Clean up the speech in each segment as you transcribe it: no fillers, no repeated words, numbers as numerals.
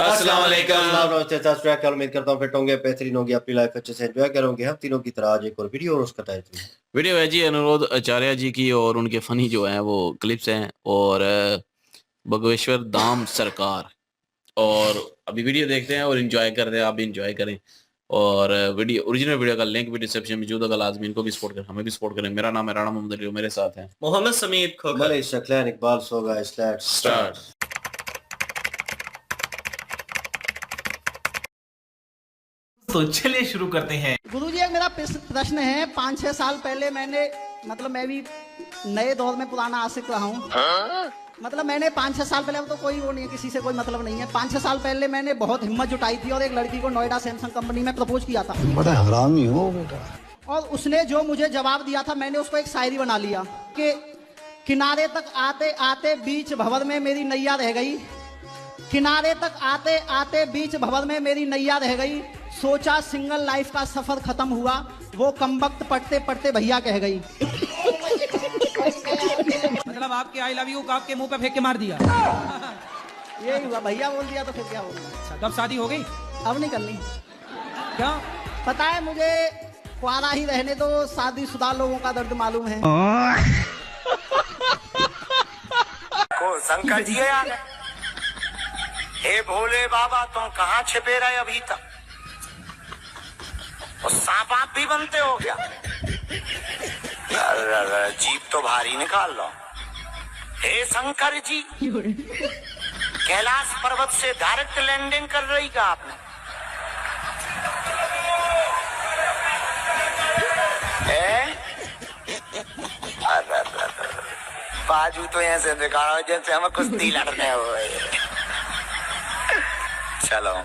अस्सलाम वालेकुम। उम्मीद करता हूँ फिट होंगे, बेहतरीन होंगे, अपनी लाइफ अच्छे से एंजॉय करोगे। हम तीनों की तरह आज एक और वीडियो और उसका टाइटल वीडियो है जी अनुरोध आचार्य जी की और उनके फनी जो हैं वो क्लिप्स हैं और बगवेश्वर धाम सरकार। और अभी वीडियो देखते हैं और एंजॉय करते हैं, आप भी एंजॉय करें। और वीडियो ओरिजिनल वीडियो का लिंक भी डिस्क्रिप्शन में मौजूद है। लाजमी इनको भी सपोर्ट करें, हमें भी सपोर्ट करें। मेरा नाम है राणा मोहम्मद अली, मेरे साथ हैं मोहम्मद समीर खोखर। मलई शक्लैन इकबाल सोगा स्टार्ट। तो चलिए शुरू करते हैं। गुरुजी एक मेरा प्रश्न है। 5-6 साल पहले मैंने मैं भी नए दौर में पुराना आशिक रहा हूँ। मैंने 5-6 साल पहले, अब तो कोई वो नहीं है, किसी से कोई मतलब नहीं है। 5-6 साल पहले मैंने बहुत हिम्मत जुटाई थी और एक लड़की को नोएडा सैमसंग कंपनी में प्रपोज किया था। बड़ा हरामी हो बेटा। और उसने जो मुझे जवाब दिया था, मैंने उसको एक शायरी बना लिया कि किनारे तक आते आते बीच भंवर में मेरी नैया रह गई। किनारे तक आते आते बीच भंवर में मेरी नैया रह गई। सोचा सिंगल लाइफ का सफर खत्म हुआ, वो कमबख्त पढ़ते पढ़ते भैया कह गई। आपके आई लव यू को आपके मुंह पे फेंक के मार दिया। यही हुआ, भैया बोल दिया तो फिर क्या होगा। अच्छा, तब शादी हो गई? अब नहीं करनी। क्या पता है मुझे, कुआरा ही रहने दो, शादीशुदा लोगों का दर्द मालूम है। को शंकर जी आ गए। हे भोले बाबा, तुम कहाँ छिपे रहे अभी तक? और सांप आप भी बनते हो क्या? अरे जीप तो भारी निकाल लो। हे शंकर जी, कैलाश पर्वत से डायरेक्ट लैंडिंग कर रही का आपने? बाजू तो ऐसे दिखाओ जैसे हमें कुश्ती लड़ने हुए। चलो,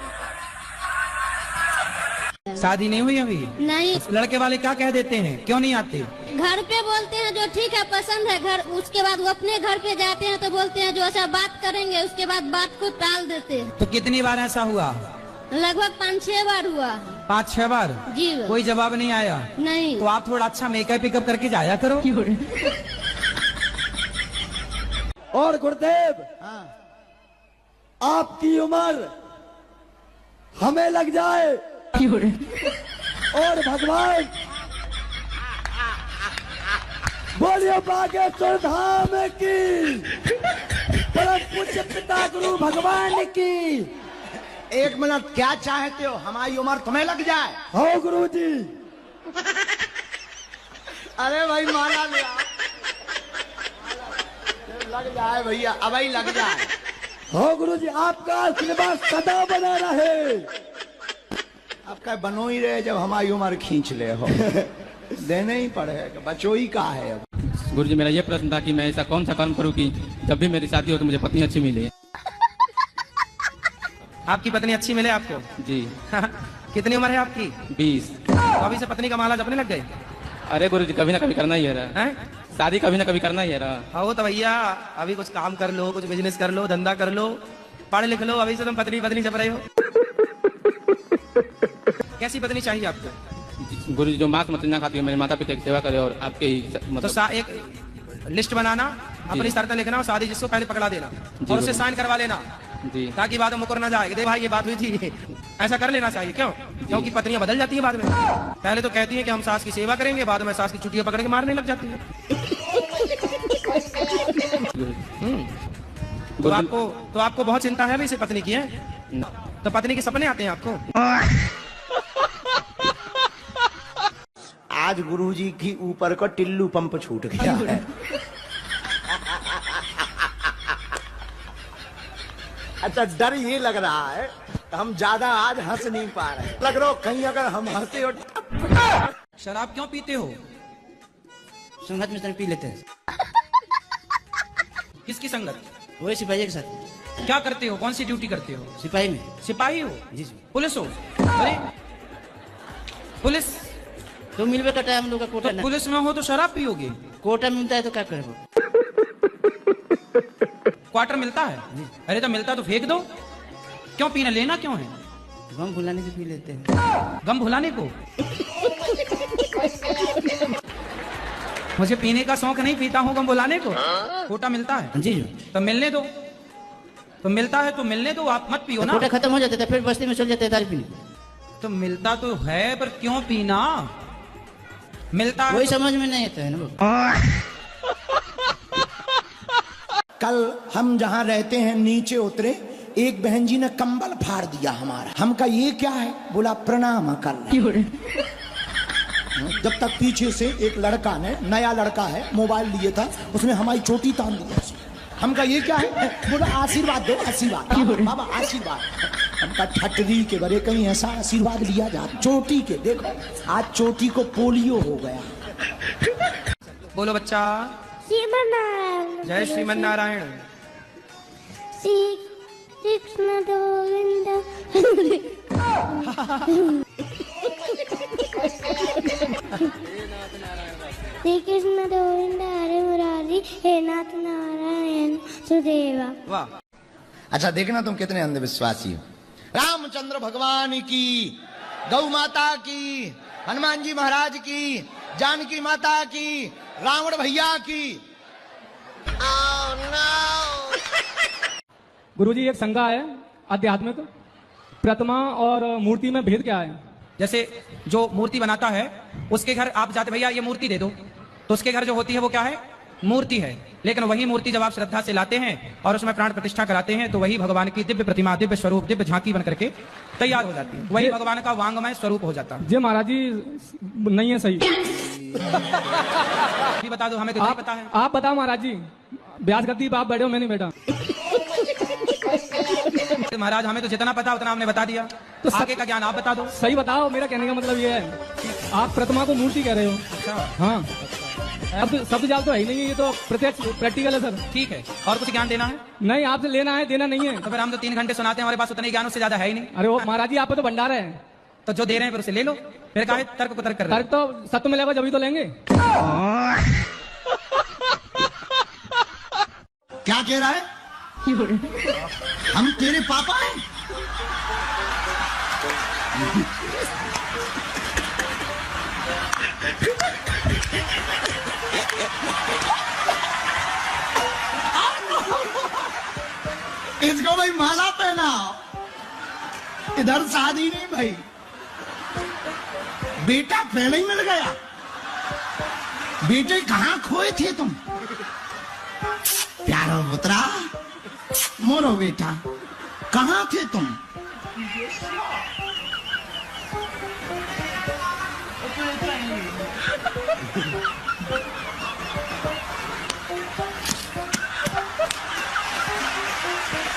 शादी नहीं हुई अभी? नहीं। लड़के वाले क्या कह देते हैं, क्यों नहीं आते? घर पे बोलते हैं जो ठीक है पसंद है घर, उसके बाद वो अपने घर पे जाते हैं तो बोलते हैं जो ऐसा बात करेंगे, उसके बाद बात को टाल देते हैं। तो कितनी बार ऐसा हुआ? लगभग 5-6 बार हुआ। 5-6 बार? जी। कोई जवाब नहीं आया? नहीं। तो आप थोड़ा अच्छा मेकअप पिकअप करके जाया करो। और गुरुदेव, आपकी उम्र हमें लग जाए और भगवान बोलिए बागेश्वर धाम की, परम पूज्य पिता गुरु भगवान की। 1 मिनट, क्या चाहते हो? हमारी उम्र तुम्हें लग जाए? हो गुरुजी। अरे भाई माला लिया, लग जाए भैया, अब ही लग जाए। हो गुरुजी, आपका आशीर्वाद सदा बना रहे। आपका बनो ही रहे, जब हमारी उम्र खींच ले हो। देने ही पड़ेगा, बचोई का है। अब गुरुजी, मेरा ये प्रश्न था कि मैं ऐसा कौन सा काम करूं कि जब भी मेरी शादी हो तो मुझे पत्नी अच्छी मिले। आपकी पत्नी अच्छी मिले आपको? जी। कितनी उम्र है आपकी? 20। तो अभी से पत्नी का माला जपने लग गए? अरे गुरुजी, कभी ना कभी करना ही है रहा है, शादी कभी ना कभी करना ही है रहा। हो तो भैया अभी कुछ काम कर लो, कुछ बिजनेस कर लो, धंधा कर लो, पढ़ लिख लो। अभी से तुम पत्नी जप रहे हो। कैसी पत्नी चाहिए आपको? गुरुजी, जो मांस मछली ना खाती हो, मेरे माता पिता की सेवा करे और आपके ही तो एक लिस्ट बनाना, अपनी शर्तें लिखना और शादी जिसको पहले पकड़ा देना और उससे साइन करवा लेना जी, ताकि बाद में मुकर ना जाए। दे भाई ये बात हुई थी, ऐसा कर लेना चाहिए। क्यों? क्योंकि पत्नियां बदल जाती हैं बाद में। पहले तो कहती हैं कि हम सास की सेवा करेंगे, बाद में सास की चुटियां पकड़ के मारने लग जाती है। तो आपको बहुत चिंता है वैसे पत्नी की है? तो पत्नी के सपने आते हैं आपको? आज गुरुजी की ऊपर को टिल्लू पंप छूट गया है। अच्छा, डर ये लग रहा है हम ज्यादा आज हंस नहीं पा रहे। लग रहा कहीं अगर हम हंसे और शराब क्यों पीते हो? संगत में पी लेते हैं। किसकी संगत? वही सिपाही के साथ। क्या करते हो? कौन सी ड्यूटी करते हो? सिपाही में। सिपाही हो? जी जी। पुलिस हो? अरे पुलिस तो मिलवे का टाइम लोग का कोटा तो पुलिस में हो तो शराब पियोगे? कोटा मिलता है तो क्या करें? क्वार्टर मिलता है? अरे तो मिलता तो फेंक दो, क्यों पीना? लेना क्यों है? गम भुलाने के पी लेते हैं। गम भुलाने को? मुझे पीने का शौक नहीं, पीता हूँ गम भुलाने को। कोटा मिलता है? जी। तो मिलने दो। तो मिलता है तो मिलने दो, आप मत पियो ना। कोटे खत्म हो जाते थे फिर बस्ती में चल जाते दारू पीने। तो मिलता तो है पर क्यों पीना, मिलता है वही तो... समझ में नहीं आता है ना। कल हम जहाँ रहते हैं नीचे उतरे, एक बहन जी ने कंबल फाड़ दिया हमारा। हम का ये क्या है, बोला प्रणाम कर ले। जब तक पीछे से एक लड़का ने, नया लड़का है, मोबाइल लिए था, उसने हमारी चोटी तान दी। हम का ये क्या है, बोला आशीर्वाद दो, आशीर्वाद बाबा आशीर्वाद। हमका ठटरी के बड़े कहीं ऐसा आशीर्वाद लिया जाता चोटी के। देखो आज चोटी को पोलियो हो गया। बोलो बच्चा। जय श्रीमन नारायण। कृष्ण गोविंद श्री कृष्ण गोविंद हरे मुरारी हे नाथ नारायण सुदेवा। वाह। अच्छा देखना तुम कितने अंधविश्वासी हो। रामचंद्र भगवान की, गौ माता की, हनुमान जी महाराज की, जानकी माता की, रावण भैया की। गुरुजी एक शंका है आध्यात्मिक, प्रतिमा और मूर्ति में भेद क्या है? जैसे जो मूर्ति बनाता है उसके घर आप जाते, भैया ये मूर्ति दे दो, तो उसके घर जो होती है वो क्या है, मूर्ति है। लेकिन वही मूर्ति जब आप श्रद्धा से लाते हैं और उसमें प्राण प्रतिष्ठा कराते हैं तो वही भगवान की दिव्य प्रतिमा, दिव्य स्वरूप, दिव्य झांकी बन करके तैयार हो जाती है। वही भगवान का वांगमय स्वरूप हो जाता है। जी महाराज जी नहीं है सही। भी बता दो, हमें तो नहीं पता है। आप बताओ महाराज जी, ब्याज गद्दी पे आप बैठे हो, मैं नहीं बैठा। महाराज हमें तो जितना पता उतना हमने बता दिया, तो आगे का ज्ञान आप बता दो। सही बताओ, मेरा कहने का मतलब ये है आप प्रतिमा को मूर्ति कह रहे हो। अच्छा हाँ, अब शब्द जाल तो है ही नहीं है, ये तो प्रत्यक्ष प्रैक्टिकल है सर। ठीक है, और कुछ ज्ञान देना है? नहीं, आपसे लेना है, देना नहीं है। तो फिर हम तो 3 घंटे सुनाते हैं, हमारे पास उतना ही ज्ञान उससे ज्यादा है ही नहीं। अरे वो महाराज जी, आप तो भंडार है, तो जो दे रहे हैं फिर उसे ले लो। फिर कहा तर्क को तर्क कर रहे तर्क तो सत्य मिलेगा जब ही तो लेंगे। क्या कह रहा है, हम तेरे पापा हैं? इसको भाई माला पहनाओ। इधर शादी नहीं भाई, बेटा पहले ही मिल गया। बेटे कहाँ खोए थे तुम? प्यारो पुत्रा, मोरो बेटा, कहाँ थे तुम?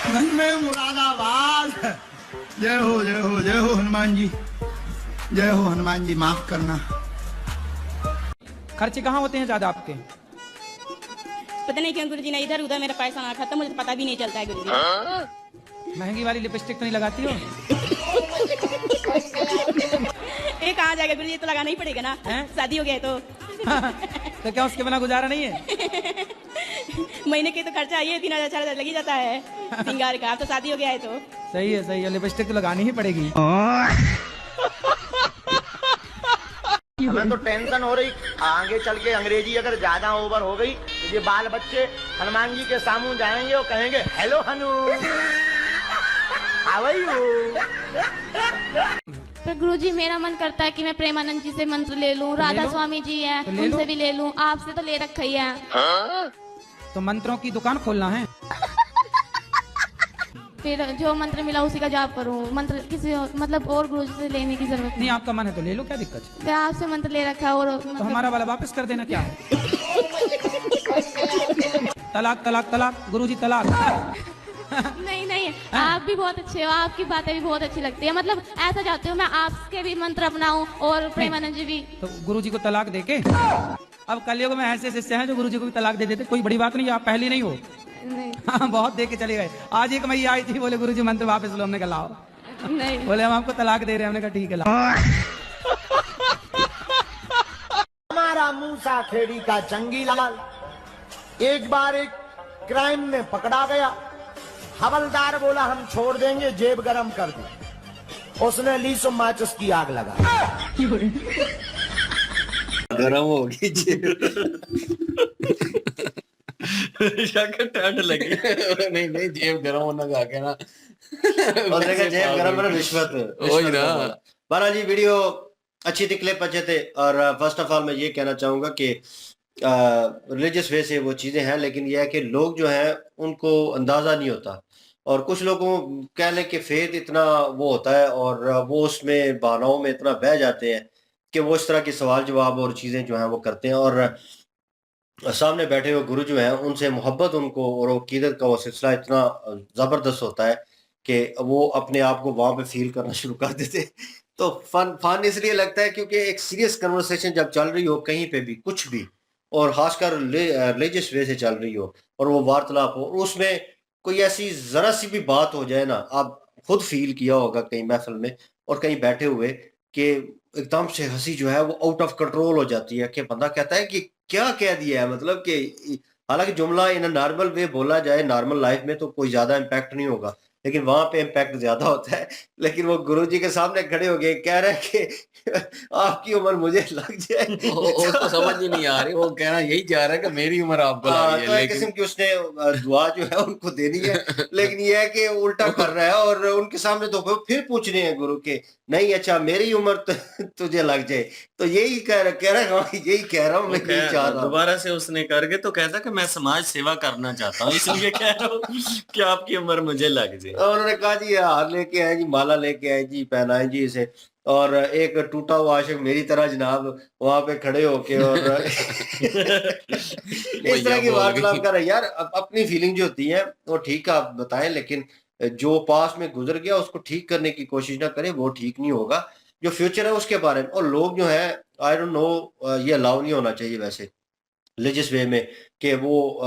घर में मुरादाबाद। जय हो जय हो जय हो हनुमान जी, जय हो हनुमान जी, माफ करना। खर्चे कहाँ होते हैं ज्यादा आपके? पता नहीं क्यों गुरुजी ने इधर उधर मेरा पैसा ना खत्म, मुझे तो पता भी नहीं चलता है गुरुजी। महंगी वाली लिपस्टिक तो नहीं लगाती हो? ये कहाँ जाएगा गुरुजी, तो लगाना ही पड़ेगा ना। शादी हो गया है तो। तो क्या उसके बिना गुजारा नहीं है? महीने के तो खर्चा ये 3000 4000 लग ही जाता है सिंगार का। अब तो शादी हो गया है तो सही है, लिपस्टिक तो लगानी ही पड़ेगी। हमें तो टेंशन हो रही, आगे चल के अंग्रेजी अगर ज्यादा ओवर हो गई तो ये बाल बच्चे हनुमान जी के सामने जाएंगे और कहेंगे hello Hanu, how are you. पर गुरुजी मेरा मन करता है कि मैं प्रेमानंद जी से मंत्र ले लूं, राधा स्वामी जी है तो उनसे भी ले लूं, आपसे तो ले रखा ही है। तो मंत्रों की दुकान खोलना है। फिर जो मंत्र मिला उसी का जाप करूं, मंत्र किसी मतलब और गुरुजी से लेने की जरूरत नहीं। आपका मन है तो ले लो, क्या दिक्कत है? मैं आपसे मंत्र ले रखा है और तो हमारा वाला वापस कर देना, क्या है? तलाक तलाक तलाक, गुरुजी तलाक। नहीं नहीं, आप भी बहुत अच्छे हो, आपकी बातें भी बहुत अच्छी लगती है। मतलब ऐसा चाहती हूँ मैं आपके भी मंत्र अपनाऊं और प्रेमानंद जी भी। तो गुरुजी को तलाक देके, अब कलयुग में ऐसे शिष्य हैं जो गुरुजी को भी तलाक दे देते। कोई बड़ी बात नहीं, आप पहली नहीं हो। नहीं हाँ, बहुत दे के चले गए। आज एक मैया आई थी, बोले गुरुजी मंत्र वापस लो। हमने कहा लाओ। नहीं, बोले हम आपको तलाक दे रहे हैं। हमने कहा ठीक है लाओ। हमारा मूसा खेड़ी का जंगी लाल एक बार एक क्राइम में पकड़ा गया। हवलदार बोला हम छोड़ देंगे, जेब गरम कर दे। उसने लीसो माचिस की आग लगा, गरम होगी जेब। ठंड लगी। नहीं नहीं, जेब गरम होना खा के ना। और देखा जेब गरम में रिश्वत वही ना। बहरहाल जी वीडियो अच्छी थी, क्लिप अच्छे थे। और फर्स्ट ऑफ ऑल मैं ये कहना चाहूँगा कि रिलीजियस वे से वो चीज़ें हैं, लेकिन यह है कि लोग जो हैं उनको अंदाज़ा नहीं होता। और कुछ लोगों कह लें कि फेथ इतना वो होता है और वो उसमें बहानाओं में इतना बह जाते हैं कि वो इस तरह के सवाल जवाब और चीज़ें जो हैं वो करते हैं। और सामने बैठे हुए गुरु जो हैं उनसे मोहब्बत उनको और अकीदत का वो सिलसिला इतना ज़बरदस्त होता है कि वो अपने आप को वहाँ पे फील करना शुरू कर देते हैं। तो फन इसलिए लगता है क्योंकि एक सीरियस कन्वर्सेशन जब चल रही हो कहीं पे भी कुछ भी, और खासकर रिलीजियस वे से चल रही हो और वो वार्तालाप हो, और उसमें कोई ऐसी ज़रा सी भी बात हो जाए ना, आप खुद फील किया होगा कहीं महफिल में और कहीं बैठे हुए, कि एकदम से हंसी जो है वो आउट ऑफ कंट्रोल हो जाती है कि बंदा कहता है कि क्या कह दिया है, मतलब कि हालांकि जुमला इन नॉर्मल वे बोला जाए नॉर्मल लाइफ में तो कोई ज्यादा इम्पैक्ट नहीं होगा, लेकिन वहां पे इम्पैक्ट ज्यादा होता है। लेकिन वो गुरुजी के सामने खड़े हो गए कह रहे हैं कि आपकी उम्र मुझे लग जाए, उसको समझ ही नहीं आ रही, वो कहना यही चाह रहा है कि मेरी उम्र आपको लग हाँ, रही तो है, एक किस्म लेकिन की उसने दुआ जो है उनको देनी है, लेकिन ये है कि उल्टा कर रहा है और उनके सामने तो फिर पूछ रहे हैं गुरु के नहीं अच्छा मेरी उम्र तुझे लग जाए, तो यही कह रहा है, हाँ, यही कह रहा हूँ मैं, यही चाह रहा हूँ। दोबारा से उसने करके तो कहता कि मैं समाज सेवा करना चाहता हूँ, इसलिए कह रहा हूँ कि आपकी उम्र मुझे लग जाए। और उन्होंने कहा जी हार लेके आए जी, माला लेके आए जी, पहनाए जी इसे, और एक टूटा हुआ आशिक मेरी तरह जनाब वहां पे खड़े होके और इस तरह की वार्तालाप कर रहे हैं। यार अपनी फीलिंग जो होती है वो ठीक है आप बताएं, लेकिन जो पास में गुजर गया उसको ठीक करने की कोशिश ना करें, वो ठीक नहीं होगा। जो फ्यूचर है उसके बारे में, और लोग जो है आई डोंट नो, ये अलाउ नहीं होना चाहिए वैसे रिलीजियस वे में कि वो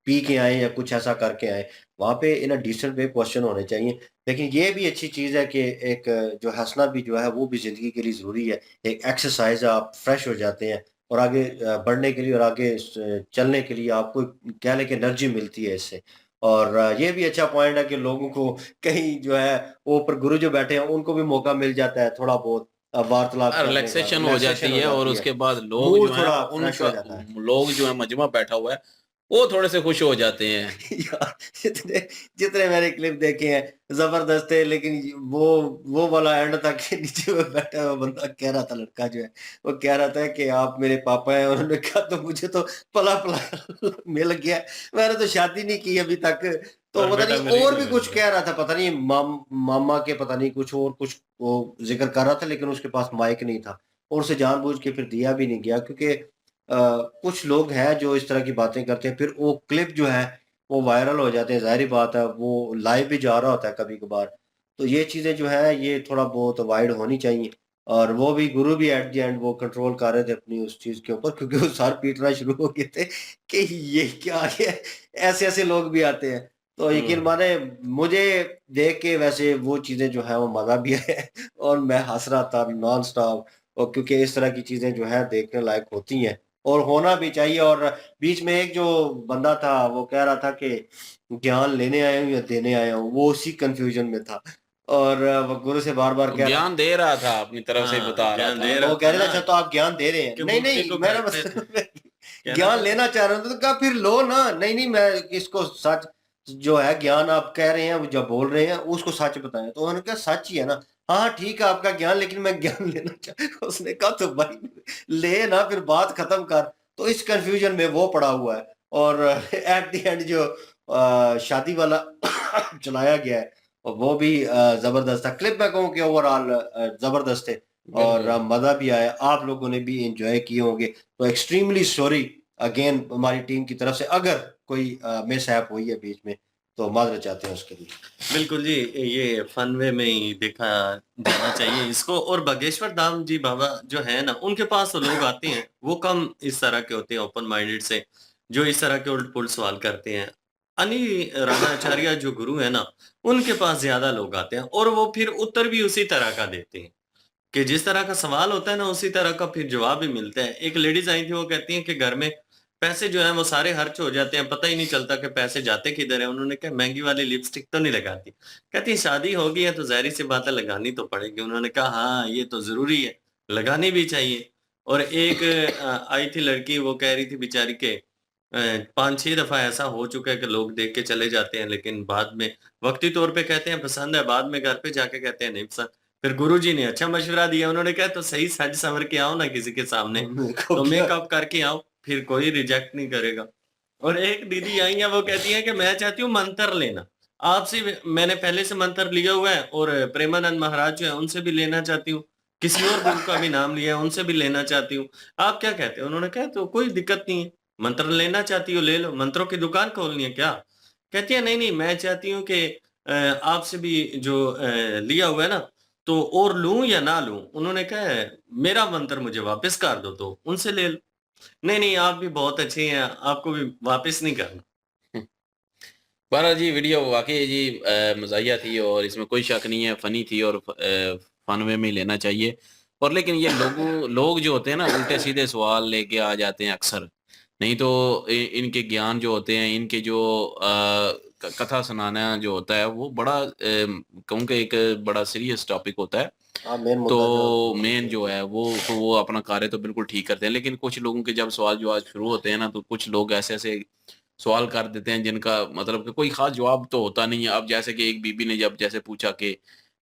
पी के आए या कुछ ऐसा करके आए, वहाँ पे इन अ डिसेंट वे क्वेश्चन होने चाहिए। लेकिन ये भी अच्छी चीज़ है कि एक जो हंसना भी जो है वो भी ज़िंदगी के लिए ज़रूरी है, एक एक्सरसाइज है, आप फ्रेश हो जाते हैं और आगे बढ़ने के लिए और आगे चलने के लिए आपको कह लें कि एनर्जी मिलती है इससे। और ये भी अच्छा पॉइंट है कि लोगों को कहीं जो है वो ऊपर गुरु जो बैठे हैं उनको भी मौका मिल जाता है थोड़ा बहुत वार्तालाप करने का, रिलैक्सेशन हो रिलैक्सेशन जाती हो है, और जाती है, उसके बाद लोग मूड जो है थोड़ा फ्रेश हो जाता है। उनका लोग जो है मजमा बैठा हुआ है वो थोड़े से खुश हो जाते हैं। यार जितने जितने मैंने क्लिप देखे हैं जबरदस्त है, लेकिन वो वाला एंड था कि नीचे वो बैठा हुआ बंदा कह रहा था, लड़का जो है वो कह रहा था कि आप मेरे पापा हैं, उन्होंने कहा तो मुझे तो पला पला मिल गया, मैंने तो शादी नहीं की अभी तक, तो और पता बेटा नहीं मेरे और को भी मिल कुछ गया। कह रहा था, पता नहीं मामा के पता नहीं कुछ और कुछ वो जिक्र कर रहा था, लेकिन उसके पास माइक नहीं था और उसे जानबूझ के फिर दिया भी नहीं गया, क्योंकि कुछ लोग हैं जो इस तरह की बातें करते हैं, फिर वो क्लिप जो है वो वायरल हो जाते हैं, ज़ाहिर-सी बात है वो लाइव भी जा रहा होता है कभी-कभार। तो ये चीज़ें जो है ये थोड़ा बहुत अवॉइड होनी चाहिए, और वो भी गुरु भी एट द एंड वो कंट्रोल कर रहे थे अपनी उस चीज़ के ऊपर, क्योंकि वो सर पीटना शुरू हो गए थे कि ये क्या है? ऐसे-ऐसे लोग भी आते हैं। तो यकीन माने मुझे देख के वैसे वो चीज़ें जो हैं वो मज़ा भी आया और मैं हँस रहा था नॉन स्टॉप, और क्योंकि इस तरह की चीज़ें जो हैं देखने लायक होती हैं और होना भी चाहिए। और बीच में एक जो बंदा था वो कह रहा था कि ज्ञान लेने आया हूँ या देने आया हूँ, वो उसी कन्फ्यूजन में था और वो गुरु से बार-बार कह रहा, ज्ञान दे रहा था, अपनी तरफ से हाँ, बता रहा ज्ञान था। दे रहा वो कह रहे थे था अच्छा ना तो आप ज्ञान दे रहे हैं? कि नहीं, मुक्ति नहीं, को मेरा करते थे। मतलब कहना ज्ञान था लेना चाह रहा हूँ, तो कहा फिर लो ना। नहीं, नहीं, मैं इसको सच जो है ज्ञान आप कह रहे हैं, जो बोल रहे हैं उसको सच बताएँ। तो उन्होंने कहा सच ही है ना। हाँ, ठीक है आपका ज्ञान, लेकिन मैं ज्ञान लेना उसने कहा तो भाई ले ना, फिर बात खत्म कर। तो इस कन्फ्यूजन में वो पड़ा हुआ है और एट द एंड जो शादी वाला चलाया गया है और वो भी ज़बरदस्त था। क्लिप मैं कहूँ कि ओवरऑल ज़बरदस्त थे और बिल्कुल। मज़ा भी आया। आप लोगों ने भी एन्जॉय किए होंगे। तो एक्सट्रीमली सॉरी अगेन हमारी टीम की तरफ से अगर कोई मिसहैप हुई है बीच में, तो माज़रत चाहते हैं उसके लिए। बिल्कुल जी, ये फन वे में ही देखा जाना चाहिए इसको। और बागेश्वर धाम जी बाबा जो है ना, उनके पास तो लोग आते हैं, वो कम इस तरह के होते हैं ओपन माइंडेड से, जो इस तरह के उल्ट-पुल्ट सवाल करते हैं। अनि रामाचार्य जो गुरु है ना, उनके पास ज़्यादा लोग आते हैं और वो फिर उत्तर भी उसी तरह का देते हैं, कि जिस तरह का सवाल होता है ना, उसी तरह का फिर जवाब भी मिलता है। एक लेडीज़ आई थी, वो कहती हैं कि घर में पैसे जो हैं वो सारे खर्च हो जाते हैं, पता ही नहीं चलता कि पैसे जाते किधर हैं। उन्होंने कहा महँगी वाली लिपस्टिक तो नहीं लगाती? कहती हैं शादी हो गई है तो ज़ाहिर-सी बात है लगानी तो पड़ेगी। उन्होंने कहा हाँ, ये तो ज़रूरी है, लगानी भी चाहिए। और एक आई थी लड़की, वो कह रही थी बेचारी के 5-6 दफा ऐसा हो चुका है कि लोग देख के चले जाते हैं, लेकिन बाद में वक्ती तौर पे कहते हैं पसंद है, बाद में घर पे जाके कहते हैं नहीं पसंद। फिर गुरुजी ने अच्छा मशवरा दिया, उन्होंने कहा तो सही सज संवर के आओ ना किसी के सामने, तो मेकअप करके आओ, फिर कोई रिजेक्ट नहीं करेगा। और एक दीदी आई है, वो कहती है कि मैं चाहती हूँ मंत्र लेना, आपसे मैंने पहले से मंत्र लिया हुआ है और प्रेमानंद महाराज जो है उनसे भी लेना चाहती हूँ, किसी और गुरु का भी नाम लिया है उनसे भी लेना चाहती हूँ, आप क्या कहते हैं? उन्होंने कहा तो कोई दिक्कत नहीं है, मंत्र लेना चाहती हो ले लो, मंत्रों की दुकान खोलनी है क्या? कहती है नहीं नहीं, मैं चाहती हूँ कि आपसे भी जो लिया हुआ है ना, तो और लूं या ना लूं? उन्होंने कहा मेरा मंत्र मुझे वापस कर दो, तो उनसे ले लो। नहीं नहीं, आप भी बहुत अच्छे हैं, आपको भी वापस नहीं करना। बहरहाल जी वीडियो वाकई जी मज़ाहिया थी और इसमें कोई शक नहीं है, फ़नी थी और फ़न वे में ही लेना चाहिए। और लेकिन ये लोग जो होते हैं ना उल्टे सीधे सवाल लेके आ जाते हैं अक्सर। नहीं तो इनके ज्ञान जो होते हैं, इनके जो कथा सुनाना जो होता है वो बड़ा कहूँ कि एक बड़ा सीरियस टॉपिक होता है। तो मेन जो है वो अपना कार्य तो बिल्कुल ठीक करते हैं, लेकिन कुछ लोगों के जब सवाल जवाब शुरू होते हैं ना, तो कुछ लोग ऐसे सवाल कर देते हैं जिनका मतलब कि कोई खास जवाब तो होता नहीं है। अब जैसे कि एक बीबी ने जब जैसे पूछा कि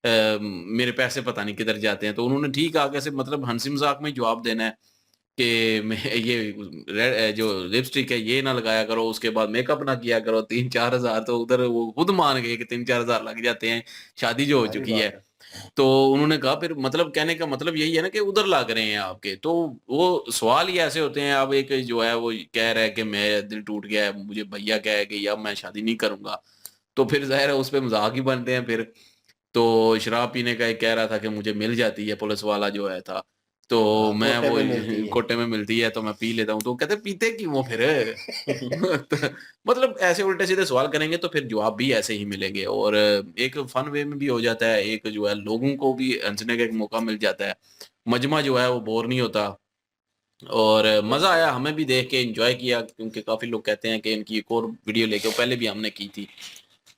मेरे पैसे पता नहीं किधर जाते हैं, तो उन्होंने ठीक आगे से मतलब हंसी मजाक में जवाब देना है कि मैं ये जो लिपस्टिक है ये ना लगाया करो, उसके बाद मेकअप ना किया करो, 3-4 हज़ार तो उधर वो खुद मान गए कि 3-4 हज़ार लग जाते हैं, शादी जो हो चुकी है। तो उन्होंने कहा फिर मतलब कहने का मतलब यही है ना कि उधर लग रहे हैं आपके, तो वो सवाल ही ऐसे होते हैं। अब एक जो है वो कह रहा है कि मेरा दिल टूट गया है, मुझे भैया कहे कि अब मैं शादी नहीं करूँगा, तो फिर ज़ाहिर है उस पे मज़ाक ही बनते हैं फिर। तो शराब पीने का एक कह रहा था कि मुझे मिल जाती है, पुलिस वाला जो है था, तो मैं कोटे वो में मिलती है। कोटे में मिलती है तो मैं पी लेता हूँ, तो कहते पीते क्यों हो फिर? तो मतलब ऐसे उल्टे-सीधे सवाल करेंगे तो फिर जवाब भी ऐसे ही मिलेंगे और एक फन वे में भी हो जाता है, एक जो है लोगों को भी हँसने का एक मौका मिल जाता है। मजमा जो है वो बोर नहीं होता और मज़ा आया, हमें भी देख के एन्जॉय किया क्योंकि काफ़ी लोग कहते हैं कि इनकी एक और वीडियो लेके पहले भी हमने की थी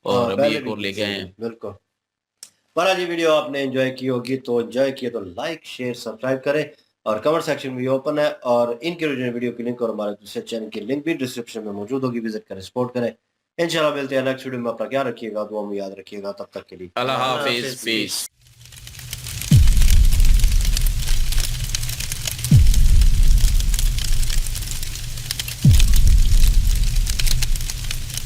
हाँ, और अभी पहले एक भी और की लेके थी आए ये, हैं। बिल्कुल। बहरहाल ये वीडियो आपने एंजॉय की होगी, तो एंजॉय किया तो लाइक, शेयर, सब्सक्राइब करें और कमेंट सेक्शन भी ओपन है और इनके ओरिजिनल वीडियो की लिंक और हमारे दूसरे चैनल की लिंक भी डिस्क्रिप्शन में मौजूद होगी, विजिट करें, सपोर्ट करें। इंशाल्लाह मिलते हैं नेक्स्ट वीडियो में, अपना ख्याल रखिएगा, दुआ में याद रखिएगा, तब तक के लिए अल्लाह अल्लाह हाफ़िज़। हाफ़िज़, पीस।